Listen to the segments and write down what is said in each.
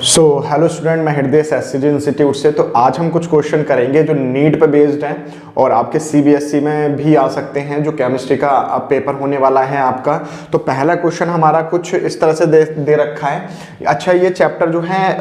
Hello student, मैं हृदय SCG institute से। तो आज हम कुछ क्वेश्चन करेंगे जो नीट पे बेस्ड हैं और आपके सीबीएसई में भी आ सकते हैं, जो केमिस्ट्री का पेपर होने वाला है आपका। तो पहला क्वेश्चन हमारा कुछ इस तरह से दे रखा है। अच्छा, ये चैप्टर जो है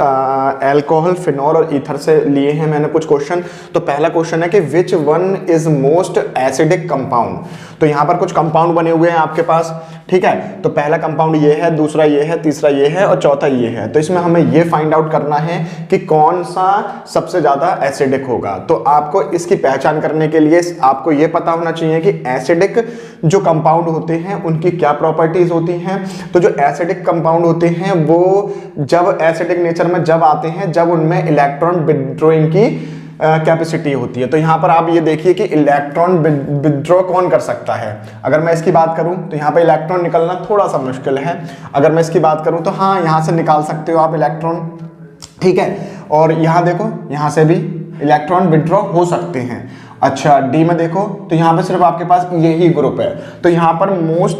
अल्कोहल, फिनॉल और ईथर से लिए हैं मैंने कुछ क्वेश्चन। तो पहला क्वेश्चन है कि which one is most acidic compound. तो यहाँ पर कुछ कंपाउंड बने हुए हैं आपके पास, ठीक है। तो पहला कंपाउंड ये है, दूसरा ये है, तीसरा ये है और चौथा ये है। तो इसमें हमें ये फाइंड आउट करना है कि कौन सा सबसे ज्यादा एसिडिक होगा। तो आपको इसकी पहचान करने के लिए आपको ये पता होना चाहिए कि एसिडिक जो कंपाउंड होते हैं उनकी क्या प्रॉपर्टीज होती हैं। तो जो एसिडिक कंपाउंड होते हैं वो जब एसिडिक नेचर में जब आते हैं जब उनमें इलेक्ट्रॉन विथड्रॉइंग की कैपेसिटी होती है। तो यहाँ पर आप ये देखिए कि इलेक्ट्रॉन विथड्रॉ कौन कर सकता है। अगर मैं इसकी बात करूं तो यहाँ पे इलेक्ट्रॉन निकलना थोड़ा सा मुश्किल है। अगर मैं इसकी बात करूं तो हाँ, यहाँ से निकाल सकते हो आप इलेक्ट्रॉन, ठीक है। और यहाँ देखो, यहाँ से भी इलेक्ट्रॉन विथड्रॉ हो सकते हैं। अच्छा, डी में देखो तो यहाँ पे सिर्फ आपके पास यही ग्रुप है। तो यहाँ पर मोस्ट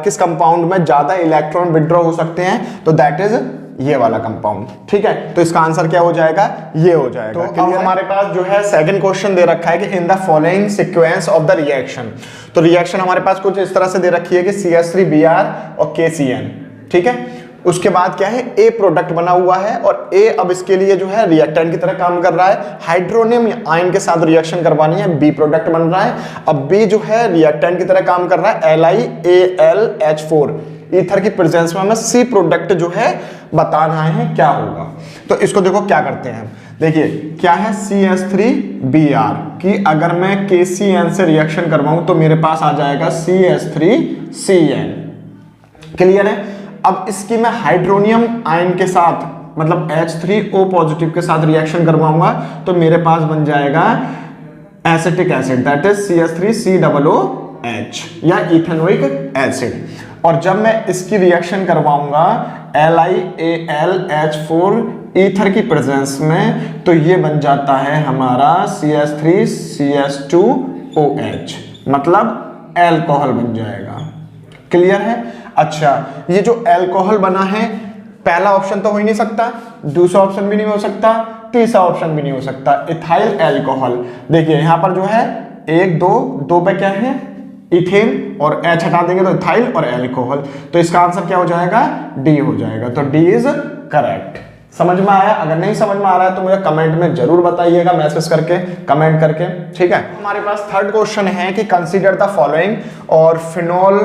किस कंपाउंड में ज्यादा इलेक्ट्रॉन विथड्रॉ हो सकते हैं, तो दैट इज ये वाला कंपाउंड, ठीक है। तो इसका आंसर क्या हो जाएगा, ये हो जाएगा। तो अब हमारे पास जो है सेकंड क्वेश्चन दे रखा है कि in the following sequence of the reaction. तो रिएक्शन हमारे पास कुछ इस तरह से दे रखी है कि CH3Br और KCN, ठीक है। उसके बाद क्या है, ए प्रोडक्ट बना हुआ है और ए अब इसके लिए जो है रिएक्टेंट की तरह काम कर रहा है। हाइड्रोनियम आयन के साथ रिएक्शन करवानी है, बी प्रोडक्ट बन रहा है। अब बी जो है रिएक्टेंट की तरह काम कर रहा है, LiAlH4। ईथर की प्रेजेंस में हमें सी प्रोडक्ट जो है बताना है क्या होगा। तो इसको देखो क्या करते हैं, देखिए क्या है CH3Br की अगर मैं KCN से रिएक्शन करवाऊं तो मेरे पास आ जाएगा CH3CN। क्लियर है। अब इसकी मैं हाइड्रोनियम आयन के साथ मतलब H3O पॉजिटिव के साथ रिएक्शन करवाऊंगा तो मेरे पास बन जाएगा acetic acid, that is CH3COOH या इथेनोइक एसिड। और जब मैं इसकी रिएक्शन करवाऊंगा LiAlH4 ईथर की प्रेजेंस में तो ये बन जाता है हमारा CH3CH2OH, मतलब अल्कोहल बन जाएगा। क्लियर है। अच्छा, ये जो अल्कोहल बना है, पहला ऑप्शन तो हो ही नहीं सकता, दूसरा ऑप्शन भी नहीं हो सकता, तीसरा ऑप्शन भी नहीं हो सकता, इथाइल अल्कोहल। देखिए यहां पर जो है एक दो पे क्या है, इथेन, और H हटा देंगे तो इथाइल और अल्कोहल। तो इसका आंसर क्या हो जाएगा, डी हो जाएगा। तो डी इज करेक्ट। समझ में आया? अगर नहीं समझ में आ रहा है तो मुझे कमेंट में जरूर बताइएगा, मैसेज करके, कमेंट करके, ठीक है। हमारे पास थर्ड क्वेश्चन है कि कंसीडर द फॉलोइंग। और फिनॉल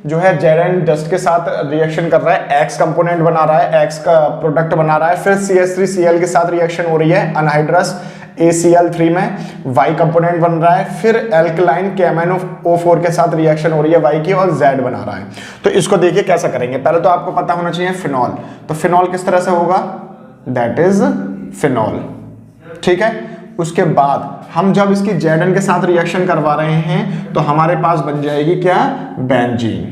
जो है जेरन डस्ट के साथ रिएक्शन कर रहा है, एक्स कंपोनेंट बना रहा है, एक्स का प्रोडक्ट बना रहा है। फिर CH3Cl के साथ रिएक्शन हो रही है अनहाइड्रस ACl3 में, Y कंपोनेंट बन रहा है। फिर एल्कलाइन KMnO4 के साथ रिएक्शन हो रही है Y की और Z बना रहा है। तो इसको देखिए कैसा करेंगे। पहले तो आपको पता होना चाहिए फिनॉल। तो फिनॉल किस तरह से होगा, दैट इज फिनॉल, ठीक है। उसके बाद हम जब इसकी Zn के साथ रिएक्शन करवा रहे हैं तो हमारे पास बन जाएगी क्या, बेंजीन।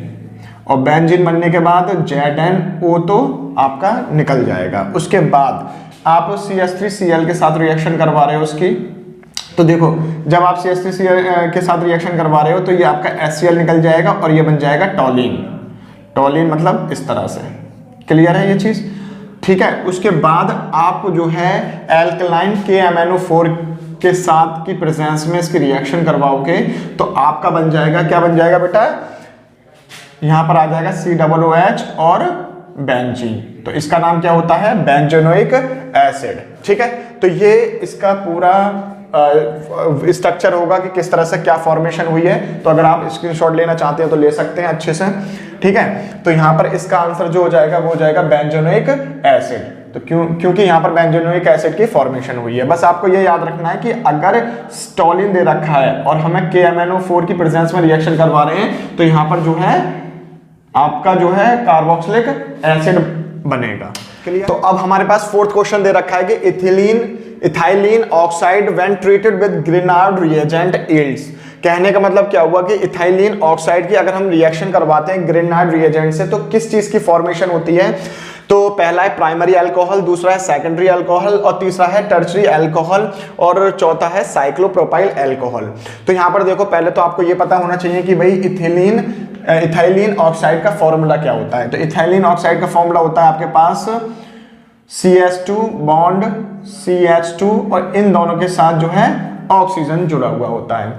और बेंजीन बनने के बाद ZnO तो आपका निकल जाएगा। उसके बाद आप CH3Cl के साथ रिएक्शन करवा रहे हो उसकी, तो देखो जब आप CH3Cl के साथ रिएक्शन करवा रहे हो तो ये आपका HCl निकल जाएगा और ये बन जाएगा टॉलिन। टॉलिन मतलब इस तरह से। क्लियर है ये चीज, ठीक है। उसके बाद आप जो है एल्कलाइन KMnO4 के साथ की प्रेजेंस में इसकी रिएक्शन करवाओगे तो आपका बन जाएगा, क्या बन जाएगा बेटा, यहां पर आ जाएगा COOH और बेंजीन। तो इसका नाम क्या होता है, बेंजोनोइक एसिड, ठीक है। तो ये इसका पूरा स्ट्रक्चर होगा कि किस तरह से क्या फॉर्मेशन हुई है। तो अगर आप स्क्रीनशॉट लेना चाहते हैं तो ले सकते हैं अच्छे से, ठीक है। तो यहाँ पर इसका आंसर जो हो जाएगा वो हो जाएगा बेंजोनोइक एसिड। तो क्योंकि यहाँ पर बेंजोनोइक एसिड की फॉर्मेशन हुई है। बस आपको ये याद रखना है कि अगर स्टॉलिन दे रखा है और हमें KMnO4 की प्रेजेंस में रिएक्शन करवा रहे हैं तो यहाँ पर जो है आपका जो है कार्बोक्सिलिक एसिड बनेगा। क्लियर। तो अब हमारे पास फोर्थ क्वेश्चन दे रखा है कि ethylene oxide when treated with Grignard reagent yields. कहने का मतलब क्या हुआ कि इथाइलिन ऑक्साइड की अगर हम रिएक्शन करवाते हैं ग्रिनार्ड रिएजेंट से तो किस चीज की फॉर्मेशन होती है। तो पहला है प्राइमरी अल्कोहल, दूसरा है सेकेंडरी अल्कोहल और तीसरा है टर्शरी अल्कोहल और चौथा है साइक्लोप्रोपाइल अल्कोहल। तो यहाँ पर देखो पहले तो आपको ये पता होना चाहिए कि भाई इथाइलिन ऑक्साइड का फॉर्मूला क्या होता है। तो इथाइलिन ऑक्साइड का फॉर्मूला होता है आपके पास CH2 बॉन्ड CH2 और इन दोनों के साथ जो है ऑक्सीजन जुड़ा हुआ होता है।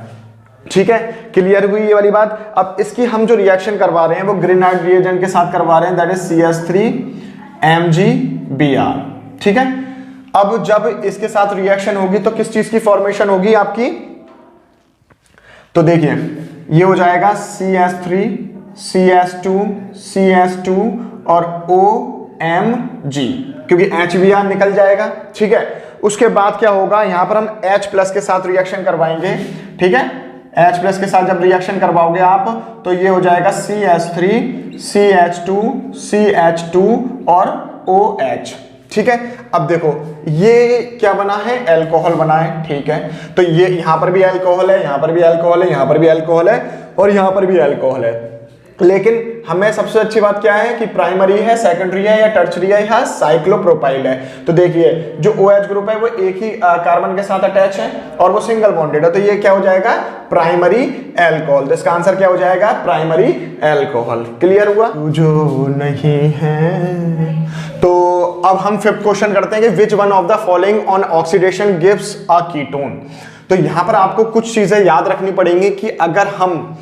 ठीक है, क्लियर हुई ये वाली बात। अब इसकी हम जो रिएक्शन करवा रहे हैं वो ग्रिनार्ड रिएजेंट के साथ करवा रहे हैं, दैट इज CH3MgBr। ठीक है, अब जब इसके साथ रिएक्शन होगी तो किस चीज की फॉर्मेशन होगी आपकी, तो देखिए ये हो जाएगा CH3 CH2 CH2 और OMg, क्योंकि HBr निकल जाएगा। ठीक है, उसके बाद क्या होगा, यहां पर हम H प्लस के साथ रिएक्शन करवाएंगे। ठीक है, H प्लस के साथ जब रिएक्शन करवाओगे आप तो ये हो जाएगा CH3 CH2 CH2 और OH। ठीक है, अब देखो ये क्या बना है, अल्कोहल बना है। ठीक है, तो ये यहां पर भी अल्कोहल है, यहां पर भी अल्कोहल है, यहां पर भी अल्कोहल है और यहां पर भी अल्कोहल है। लेकिन हमें सबसे अच्छी बात क्या है कि प्राइमरी है, सेकेंडरी है या टर्शरी है या साइक्लोप्रोपाइल है। तो देखिए जो OH ग्रुप है वो एक ही कार्बन के साथ अटैच है और वो सिंगल बॉन्डेड है, तो ये क्या हो जाएगा, प्राइमरी अल्कोहल। तो इसका आंसर क्या हो जाएगा, प्राइमरी अल्कोहल। क्लियर हुआ, जो नहीं है। तो अब हम फिफ्थ क्वेश्चन करते हैं कि which one of the following on oxidation gives a ketone. तो यहां पर आपको कुछ चीजें याद रखनी पड़ेंगी कि अगर हम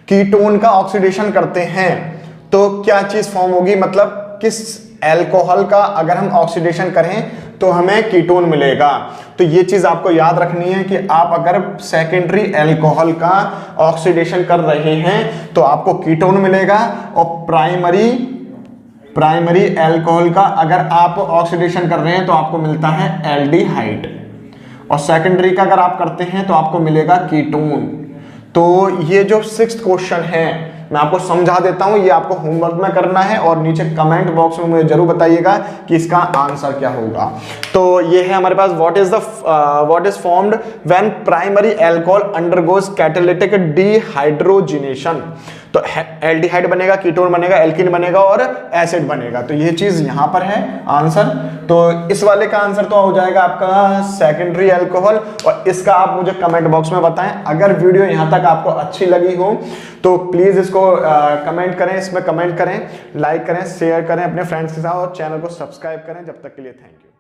कीटोन का ऑक्सीडेशन करते हैं तो क्या चीज फॉर्म होगी, मतलब किस अल्कोहल का अगर हम ऑक्सीडेशन करें तो हमें कीटोन मिलेगा। तो ये चीज आपको याद रखनी है कि आप अगर सेकेंडरी अल्कोहल का ऑक्सीडेशन कर रहे हैं तो आपको कीटोन मिलेगा, और प्राइमरी अल्कोहल का अगर आप ऑक्सीडेशन कर रहे हैं तो आपको मिलता है एल्डिहाइड, और सेकेंडरी का अगर आप करते हैं तो आपको मिलेगा कीटोन। तो ये जो सिक्स्थ क्वेश्चन है मैं आपको समझा देता हूं, ये आपको होमवर्क में करना है और नीचे कमेंट बॉक्स में मुझे जरूर बताइएगा कि इसका आंसर क्या होगा। तो ये है हमारे पास, what is formed when primary alcohol undergoes catalytic dehydrogenation. तो एल्डिहाइड बनेगा, कीटोन बनेगा, एल्कीन बनेगा और एसिड बनेगा। तो ये चीज यहां पर है आंसर। तो इस वाले का आंसर तो हो जाएगा आपका सेकेंडरी अल्कोहल, और इसका आप मुझे कमेंट बॉक्स में बताएं। अगर वीडियो यहां तक आपको अच्छी लगी हो तो प्लीज इसको कमेंट करें, इसमें कमेंट करें, लाइक करें, शेयर करें अपने फ्रेंड्स के साथ और चैनल को सब्सक्राइब करें। जब तक के लिए थैंक यू।